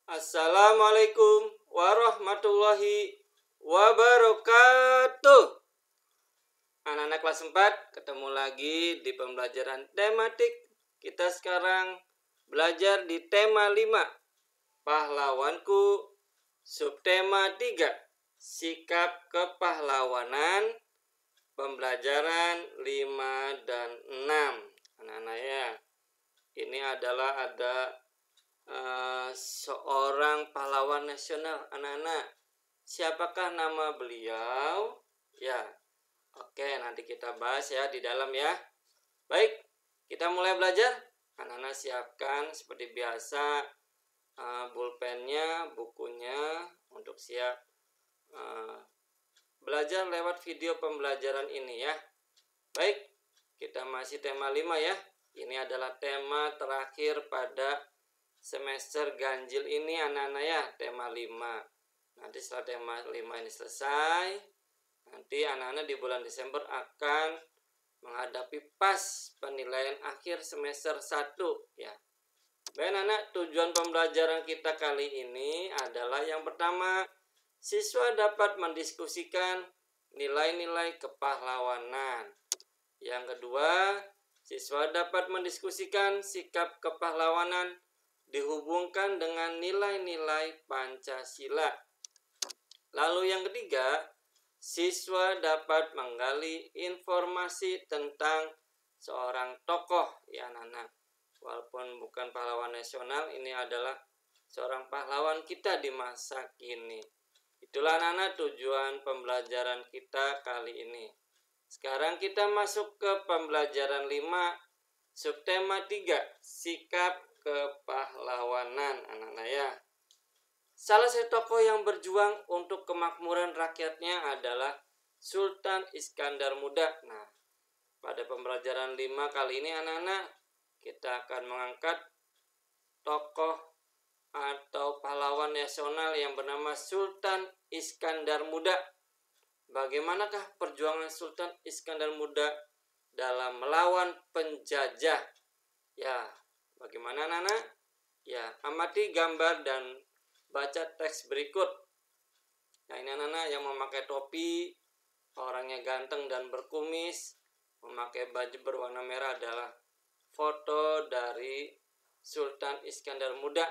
Assalamualaikum warahmatullahi wabarakatuh. Anak-anak kelas 4 ketemu lagi di pembelajaran tematik. Kita sekarang belajar di tema 5, pahlawanku. Subtema 3, sikap kepahlawanan. Pembelajaran 5 dan 6. Anak-anak ya, ini adalah ada seorang pahlawan nasional. Anak-anak, siapakah nama beliau? Ya, oke, nanti kita bahas ya di dalam ya. Baik, kita mulai belajar. Anak-anak siapkan seperti biasa pulpennya, bukunya untuk siap belajar lewat video pembelajaran ini ya. Baik, kita masih tema 5 ya. Ini adalah tema terakhir pada semester ganjil ini anak-anak ya, tema 5. Nanti setelah tema 5 ini selesai, nanti anak-anak di bulan Desember akan menghadapi pas penilaian akhir semester 1 ya. Baik anak, tujuan pembelajaran kita kali ini adalah yang pertama, siswa dapat mendiskusikan nilai-nilai kepahlawanan. Yang kedua, siswa dapat mendiskusikan sikap kepahlawanan dihubungkan dengan nilai-nilai Pancasila. Lalu yang ketiga, siswa dapat menggali informasi tentang seorang tokoh ya anak-anak. Walaupun bukan pahlawan nasional, ini adalah seorang pahlawan kita di masa kini. Itulah anak-anak tujuan pembelajaran kita kali ini. Sekarang kita masuk ke pembelajaran 5, subtema 3, sikap kepahlawanan anak-anak ya. Salah satu tokoh yang berjuang untuk kemakmuran rakyatnya adalah Sultan Iskandar Muda. Nah, pada pembelajaran 5 kali ini anak-anak, kita akan mengangkat tokoh atau pahlawan nasional yang bernama Sultan Iskandar Muda. Bagaimanakah perjuangan Sultan Iskandar Muda dalam melawan penjajah? Ya, bagaimana anak-anak? Ya, amati gambar dan baca teks berikut. Nah, ini anak-anak yang memakai topi, orangnya ganteng dan berkumis, memakai baju berwarna merah adalah foto dari Sultan Iskandar Muda.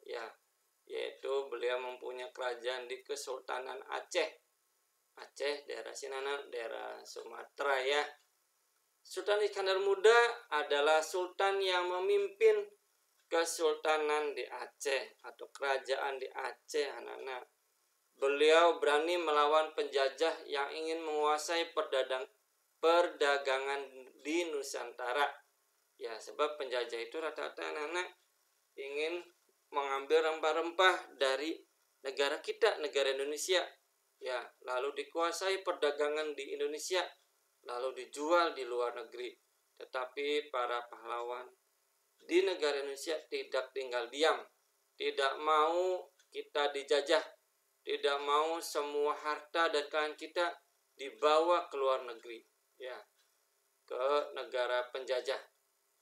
Ya, yaitu beliau mempunyai kerajaan di Kesultanan Aceh. Aceh, daerah sini anak, daerah Sumatera ya. Sultan Iskandar Muda adalah sultan yang memimpin kesultanan di Aceh atau kerajaan di Aceh anak-anak. Beliau berani melawan penjajah yang ingin menguasai perdagangan di Nusantara. Ya, sebab penjajah itu rata-rata anak-anak ingin mengambil rempah-rempah dari negara kita, negara Indonesia. Ya, lalu dikuasai perdagangan di Indonesia, lalu dijual di luar negeri. Tetapi para pahlawan di negara Indonesia tidak tinggal diam, tidak mau kita dijajah, tidak mau semua harta dan kekayaan kita dibawa ke luar negeri, ya, ke negara penjajah.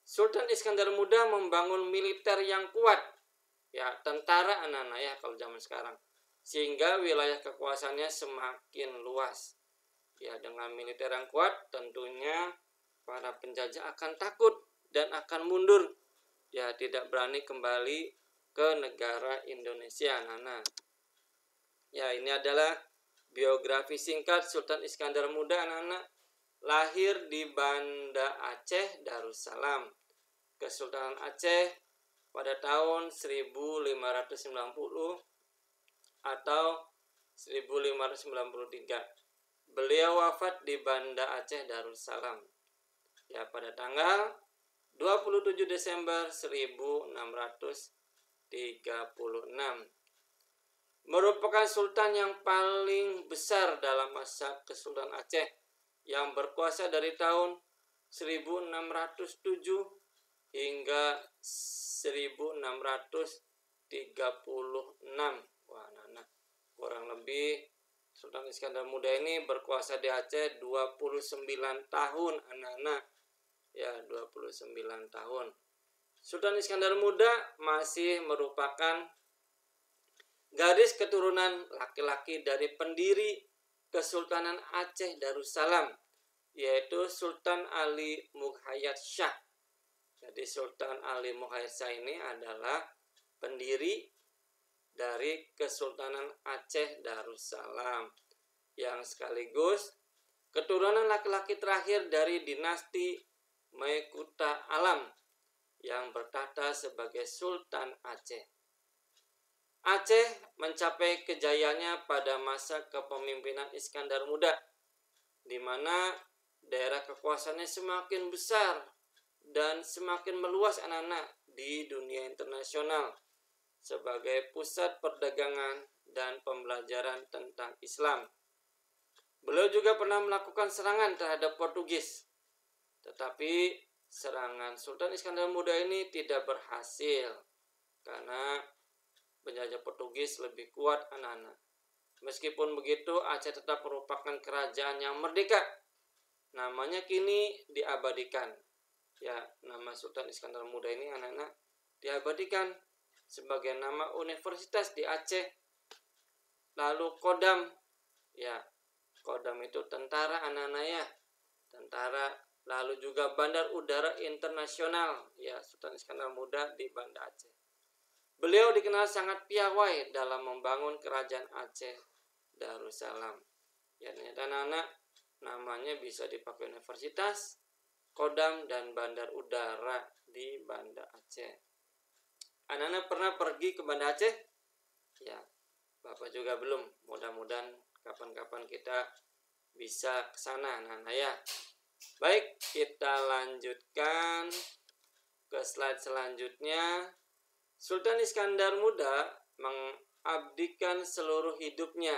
Sultan Iskandar Muda membangun militer yang kuat, ya, tentara anak-anak ya kalau zaman sekarang, sehingga wilayah kekuasaannya semakin luas. Ya, dengan militer yang kuat tentunya para penjajah akan takut dan akan mundur. Ya, tidak berani kembali ke negara Indonesia anak-anak. Ya, ini adalah biografi singkat Sultan Iskandar Muda anak-anak. Lahir di Banda Aceh, Darussalam, Kesultanan Aceh pada tahun 1590 atau 1593. Beliau wafat di Banda Aceh, Darussalam ya pada tanggal 27 Desember 1636. Merupakan sultan yang paling besar dalam masa Kesultanan Aceh yang berkuasa dari tahun 1607 hingga 1636. Wah, anak-anak, kurang lebih Sultan Iskandar Muda ini berkuasa di Aceh 29 tahun anak-anak. Ya, 29 tahun. Sultan Iskandar Muda masih merupakan garis keturunan laki-laki dari pendiri Kesultanan Aceh Darussalam, yaitu Sultan Ali Muhayyad Shah. Jadi Sultan Ali Muhayyad Shah ini adalah pendiri dari Kesultanan Aceh Darussalam, yang sekaligus keturunan laki-laki terakhir dari dinasti Mekuta Alam yang bertahta sebagai Sultan Aceh. Aceh mencapai kejayaannya pada masa kepemimpinan Iskandar Muda, di mana daerah kekuasaannya semakin besar dan semakin meluas anak-anak di dunia internasional sebagai pusat perdagangan dan pembelajaran tentang Islam. Beliau juga pernah melakukan serangan terhadap Portugis, tetapi serangan Sultan Iskandar Muda ini tidak berhasil karena penjajah Portugis lebih kuat anak-anak. Meskipun begitu, Aceh tetap merupakan kerajaan yang merdeka. Namanya kini diabadikan. Ya, nama Sultan Iskandar Muda ini anak-anak diabadikan sebagai nama universitas di Aceh. Lalu Kodam, ya, Kodam itu tentara anak-anak ya, tentara. Lalu juga Bandar Udara Internasional, ya, Sultan Iskandar Muda di Banda Aceh. Beliau dikenal sangat piawai dalam membangun kerajaan Aceh Darussalam. Ya, ternyata anak-anak namanya bisa dipakai universitas, Kodam, dan Bandar Udara di Banda Aceh. Anak-anak pernah pergi ke Banda Aceh? Ya, Bapak juga belum. Mudah-mudahan kapan-kapan kita bisa ke sana anak-anak ya. Baik, kita lanjutkan ke slide selanjutnya. Sultan Iskandar Muda mengabdikan seluruh hidupnya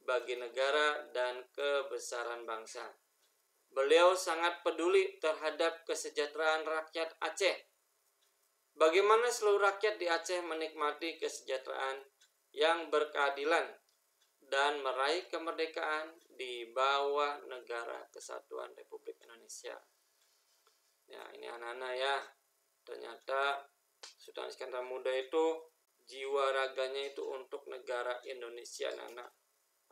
bagi negara dan kebesaran bangsa. Beliau sangat peduli terhadap kesejahteraan rakyat Aceh. Bagaimana seluruh rakyat di Aceh menikmati kesejahteraan yang berkeadilan dan meraih kemerdekaan di bawah Negara Kesatuan Republik Indonesia. Ya, ini anak-anak ya. Ternyata Sultan Iskandar Muda itu jiwa raganya itu untuk negara Indonesia anak-anak,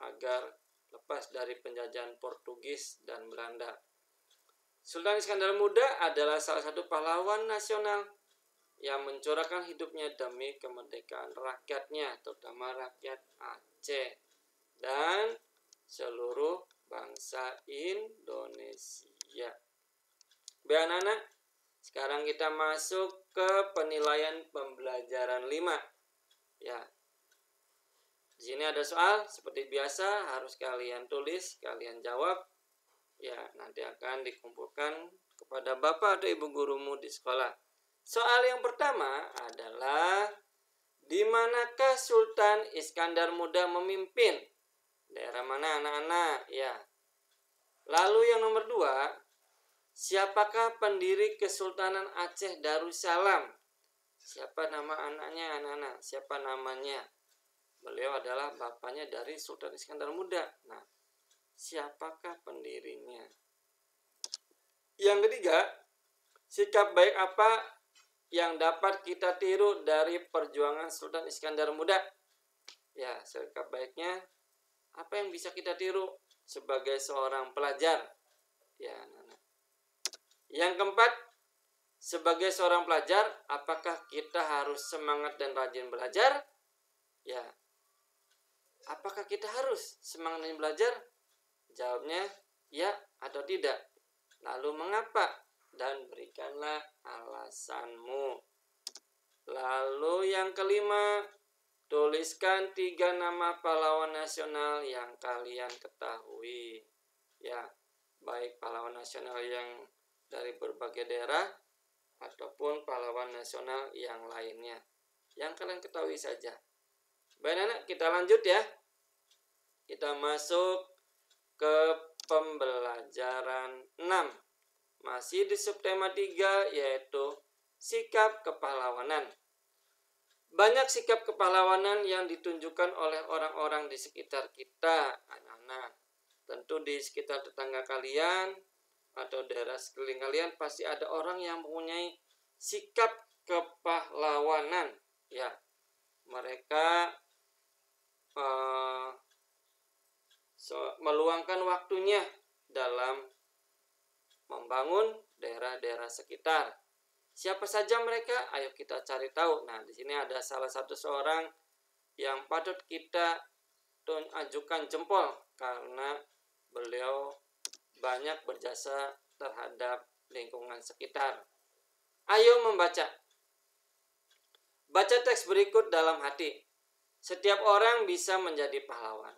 agar lepas dari penjajahan Portugis dan Belanda. Sultan Iskandar Muda adalah salah satu pahlawan nasional yang mencurahkan hidupnya demi kemerdekaan rakyatnya, terutama rakyat Aceh dan seluruh bangsa Indonesia. Baik anak-anak, sekarang kita masuk ke penilaian pembelajaran 5. Ya. Di sini ada soal, seperti biasa harus kalian tulis, kalian jawab. Ya, nanti akan dikumpulkan kepada Bapak atau Ibu gurumu di sekolah. Soal yang pertama adalah, di manakah Sultan Iskandar Muda memimpin? Daerah mana anak-anak? Ya. Lalu yang nomor 2, siapakah pendiri Kesultanan Aceh Darussalam? Siapa nama anaknya anak-anak? Siapa namanya? Beliau adalah bapaknya dari Sultan Iskandar Muda. Nah, siapakah pendirinya? Yang ketiga, sikap baik apa yang dapat kita tiru dari perjuangan Sultan Iskandar Muda? Ya, sikap baiknya apa yang bisa kita tiru sebagai seorang pelajar? Ya, anak-anak. Yang keempat, sebagai seorang pelajar, apakah kita harus semangat dan rajin belajar? Ya. Apakah kita harus semangat dan belajar? Jawabnya ya atau tidak. Lalu mengapa? Dan berikanlah alasanmu. Lalu yang kelima, tuliskan 3 nama pahlawan nasional yang kalian ketahui. Ya, baik pahlawan nasional yang dari berbagai daerah ataupun pahlawan nasional yang lainnya yang kalian ketahui saja. Baik anak, kita lanjut ya. Kita masuk ke pembelajaran 6. Masih di subtema 3, yaitu sikap kepahlawanan. Banyak sikap kepahlawanan yang ditunjukkan oleh orang-orang di sekitar kita, anak-anak. Tentu di sekitar tetangga kalian atau daerah sekeliling kalian pasti ada orang yang mempunyai sikap kepahlawanan. Ya, mereka sekitar. Siapa saja mereka? Ayo kita cari tahu. Nah, di sini ada salah satu seorang yang patut kita ajukan jempol karena beliau banyak berjasa terhadap lingkungan sekitar. Ayo membaca. Baca teks berikut dalam hati. Setiap orang bisa menjadi pahlawan,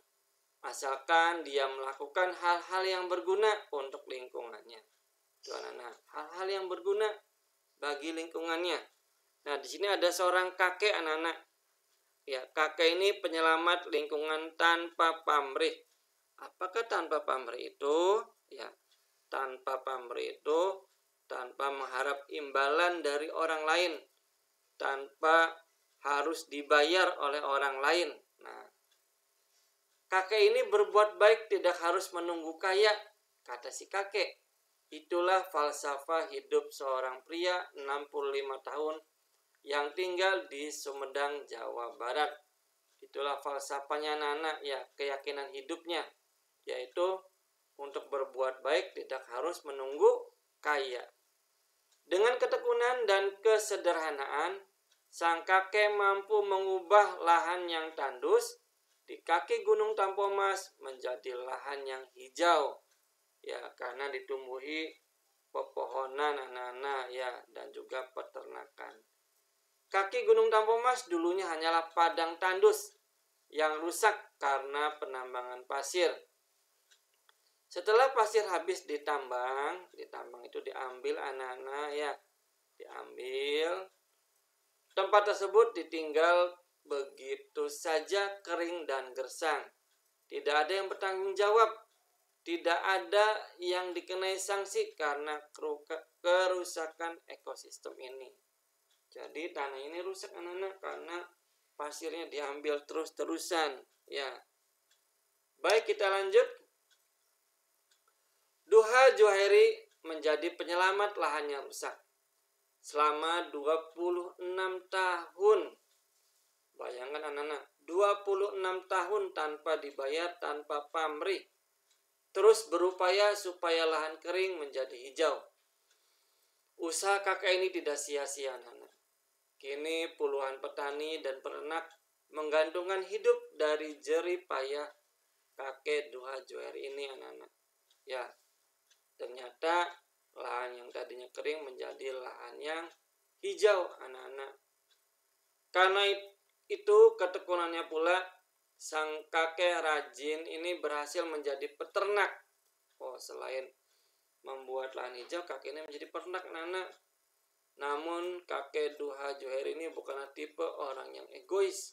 asalkan dia melakukan hal-hal yang berguna untuk lingkungannya. Hal-hal yang berguna bagi lingkungannya. Nah, di sini ada seorang kakek anak-anak. Ya, kakek ini penyelamat lingkungan tanpa pamrih. Apakah tanpa pamrih itu? Ya, tanpa pamrih itu tanpa mengharap imbalan dari orang lain, tanpa harus dibayar oleh orang lain. Nah, kakek ini berbuat baik tidak harus menunggu kaya, kata si kakek. Itulah falsafah hidup seorang pria 65 tahun yang tinggal di Sumedang, Jawa Barat. Itulah falsafahnya anak-anak, ya, keyakinan hidupnya, yaitu untuk berbuat baik tidak harus menunggu kaya. Dengan ketekunan dan kesederhanaan, sang kakek mampu mengubah lahan yang tandus di kaki Gunung Tampomas menjadi lahan yang hijau, ya, karena ditumbuhi pepohonan anak-anak, ya, dan juga peternakan. Kaki Gunung Tampomas dulunya hanyalah padang tandus yang rusak karena penambangan pasir. Setelah pasir habis ditambang itu diambil anak-anak, ya, diambil. Tempat tersebut ditinggal begitu saja kering dan gersang. Tidak ada yang bertanggung jawab. Tidak ada yang dikenai sanksi karena kerusakan ekosistem ini. Jadi tanah ini rusak anak-anak karena pasirnya diambil terus-terusan, ya. Baik, kita lanjut. Duha Johari menjadi penyelamat lahan yang rusak selama 26 tahun. Bayangkan anak-anak, 26 tahun tanpa dibayar, tanpa pamrih. Terus berupaya supaya lahan kering menjadi hijau. Usaha kakek ini tidak sia-sia, anak-anak. Kini puluhan petani dan peternak menggantungkan hidup dari jerih payah kakek Duha Johari ini, anak-anak. Ya, ternyata lahan yang tadinya kering menjadi lahan yang hijau, anak-anak. Karena itu ketekunannya pula, sang kakek rajin ini berhasil menjadi peternak. Oh, selain membuat lahan hijau, kakek ini menjadi peternak, anak-anak. Namun kakek Duha Johari ini bukanlah tipe orang yang egois.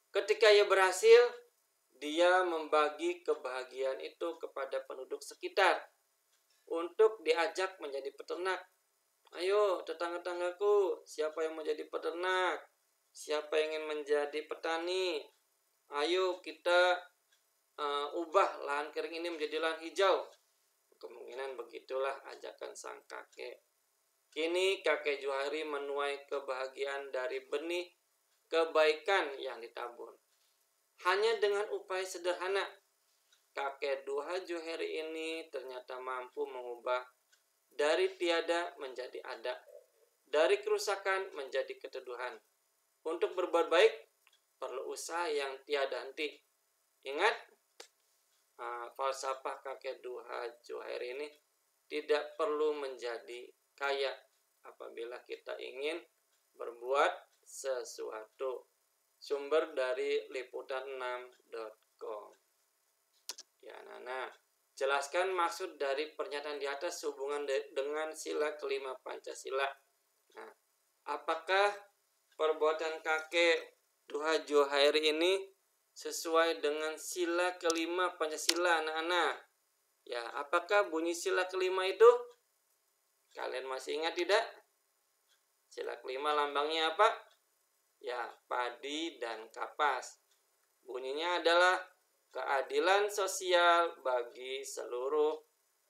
Ketika ia berhasil, dia membagi kebahagiaan itu kepada penduduk sekitar untuk diajak menjadi peternak. Ayo tetangga-tanggaku, siapa yang mau jadi peternak? Siapa yang ingin menjadi petani? Ayo kita ubah lahan kering ini menjadi lahan hijau. Kemungkinan begitulah ajakan sang kakek. Kini kakek Johari menuai kebahagiaan dari benih kebaikan yang ditabur. Hanya dengan upaya sederhana, kakek Duha Johari ini ternyata mampu mengubah dari tiada menjadi ada, dari kerusakan menjadi keteduhan. Untuk berbuat baik perlu usaha yang tiada henti. Ingat, falsafah kakek Duha Johari ini tidak perlu menjadi kaya apabila kita ingin berbuat sesuatu. Sumber dari liputan6.com. Ya, anak-anak, jelaskan maksud dari pernyataan di atas sehubungan dengan sila kelima Pancasila. Nah, apakah perbuatan kakek Duha Johari ini sesuai dengan sila kelima Pancasila, anak-anak? Ya, apakah bunyi sila kelima itu? Kalian masih ingat tidak? Sila kelima lambangnya apa? Ya, padi dan kapas. Bunyinya adalah keadilan sosial bagi seluruh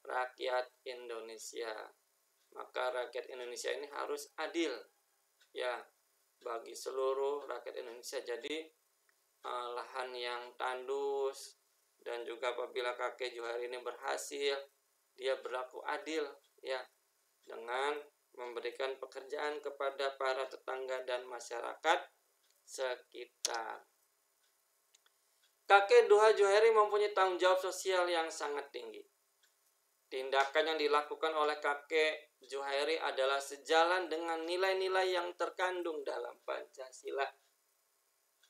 rakyat Indonesia. Maka rakyat Indonesia ini harus adil, ya, bagi seluruh rakyat Indonesia. Jadi lahan yang tandus dan juga apabila kakek Johari ini berhasil, dia berlaku adil, ya. dengan memberikan pekerjaan kepada para tetangga dan masyarakat sekitar. Kakek Duha Juhairi mempunyai tanggung jawab sosial yang sangat tinggi. Tindakan yang dilakukan oleh kakek Juhairi adalah sejalan dengan nilai-nilai yang terkandung dalam Pancasila.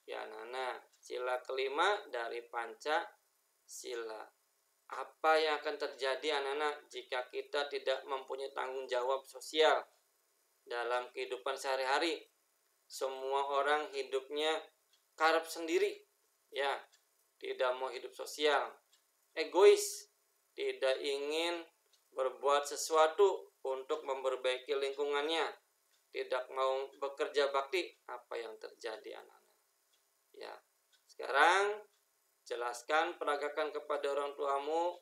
Ya, anak-anak, sila kelima dari Pancasila. Apa yang akan terjadi anak-anak jika kita tidak mempunyai tanggung jawab sosial dalam kehidupan sehari-hari? Semua orang hidupnya karep sendiri, ya, tidak mau hidup sosial, egois, tidak ingin berbuat sesuatu untuk memperbaiki lingkungannya, tidak mau bekerja bakti. Apa yang terjadi anak-anak? Ya, sekarang jelaskan, peragakan kepada orang tuamu.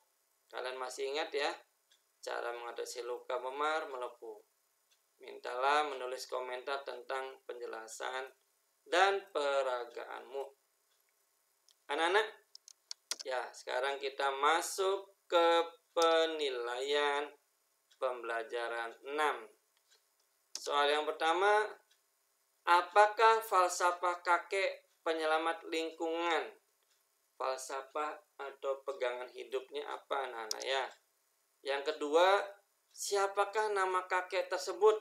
Kalian masih ingat ya cara mengatasi luka memar melepuh. Mintalah menulis komentar tentang penjelasan dan peragaanmu. Anak-anak, ya sekarang kita masuk ke penilaian pembelajaran 6. Soal yang pertama, apakah falsafah kakek penyelamat lingkungan? Falsafah atau pegangan hidupnya apa anak-anak ya? Yang kedua, siapakah nama kakek tersebut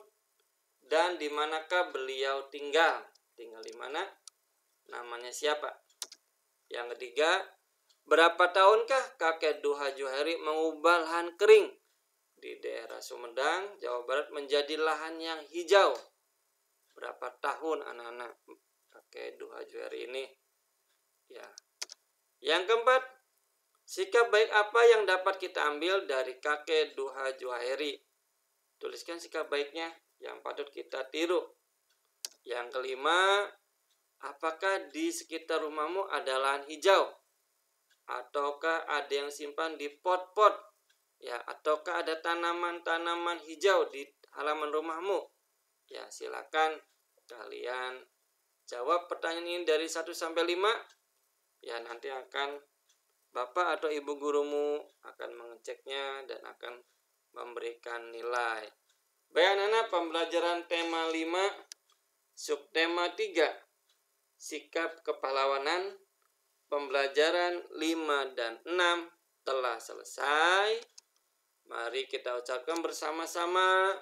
dan di manakah beliau tinggal? Tinggal di mana? Namanya siapa? Yang ketiga, berapa tahunkah kakek Duha Juhairi mengubah lahan kering di daerah Sumedang, Jawa Barat menjadi lahan yang hijau? Berapa tahun anak-anak kakek Duha Juhairi ini? Ya. Yang keempat, sikap baik apa yang dapat kita ambil dari kakek Duha Juhairi? Tuliskan sikap baiknya yang patut kita tiru. Yang kelima, apakah di sekitar rumahmu ada lahan hijau? Ataukah ada yang simpan di pot-pot? Ya, ataukah ada tanaman-tanaman hijau di halaman rumahmu? Ya, silakan kalian jawab pertanyaan ini dari 1 sampai 5. Ya, nanti akan Bapak atau Ibu gurumu akan mengeceknya dan akan memberikan nilai. Baik anak-anak, pembelajaran tema 5, subtema 3, sikap kepahlawanan, pembelajaran 5 dan 6 telah selesai. Mari kita ucapkan bersama-sama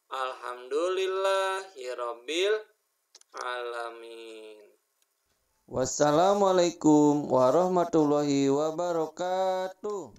Alhamdulillahirabbil alamin. Wassalamualaikum warahmatullahi wabarakatuh.